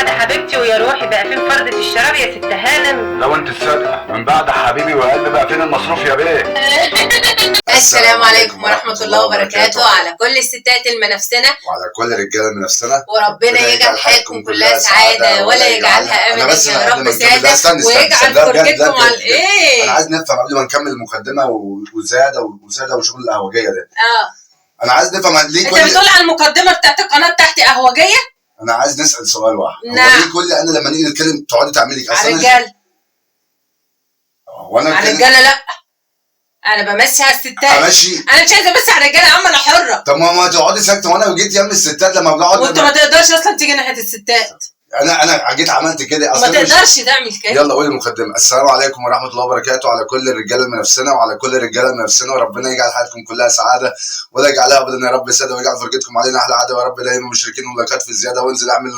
بعد حبيبتي ويا روحي بقى فين فردة الشراب يا ست هانم؟ لو انت الصادقه من بعد حبيبي وقلبي بقى فين المصروف يا بيه؟ السلام عليكم ورحمة الله وبركاته على كل الستات المنافسنة وعلى كل الرجاله المنافسنا. وربنا يجعل حياتكم كلها سعادة ولا يجعلها أبدا يا رب سعادة ويجعل فرجتكم على الإيه؟ أنا عايز نفهم قبل ما نكمل المقدمة وزادة وشغل القهوجية ده. أنا عايز نفهم ليه أنت بتقول على المقدمة بتاعت القناة بتاعتي قهوجية؟ أنا عايز نسأل سؤال واحد. نعم. هو ليه كل أنا لما نيجي نتكلم تقعدي تعملي كده؟ على الرجالة. وأنا على الرجالة لأ. أنا بمشي على الستات. همشي. أنا مش عايزة أمشي على الرجالة يا عم، أنا حرة. طب ما تقعدي ساكتة وأنا جيت يم الستات لما بقعد. وأنت ما تقدرش أصلا تيجي ناحية الستات. أنا جيت عملت كده ما تقدرش تعمل كده. يلا قولي المقدمة. السلام عليكم ورحمة الله وبركاته على كل الرجالة المنافسنا وعلى كل الرجالة المنافسنا، وربنا يجعل حياتكم كلها سعادة ولا يجعلها أبدا يا رب سادة، ويجعل فرجتكم علينا أحلى عادة يا رب. دايما مشتركين ولايكات في الزيادة، وانزل اعمل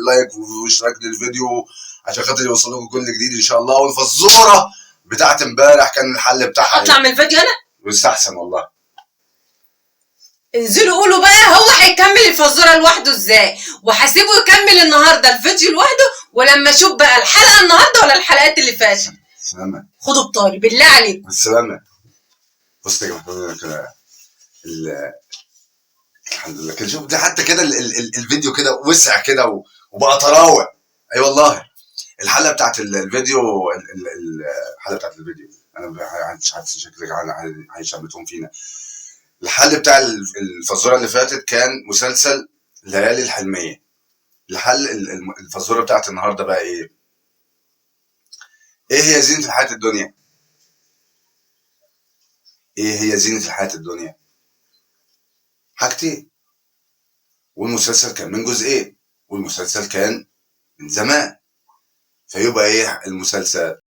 لايك واشتراك للفيديو عشان خاطر يوصل لكم كل جديد إن شاء الله. والفزورة بتاعت امبارح كان الحل بتاعها أطلع من الفيديو أنا؟ يستحسن والله. انزلوا قولوا بقى هو هيكمل الفزوره لوحده ازاي، وهسيبه يكمل النهارده الفيديو لوحده، ولما اشوف بقى الحلقه النهارده ولا الحلقات اللي فاتت. سلامة. خدوا بطاري بالله عليكم. السلامة. بص يا جماعة كده الحمد لله كده. شوف ده حتى كده الفيديو كده وسع كده وبقى تراوع. اي والله. الحلقه بتاعت الفيديو الحلقه بتاعت الفيديو انا مش عارف شكلك هيشبتهم فينا. الحل بتاع الفزوره اللي فاتت كان مسلسل ليالي الحلميه. الحل الفزوره بتاعت النهارده بقى ايه؟ ايه هي زينه الحياه الدنيا؟ ايه هي زينه الحياه الدنيا؟ حاجتين. والمسلسل كان من جزئين، والمسلسل كان من زمان، فيبقى ايه المسلسل؟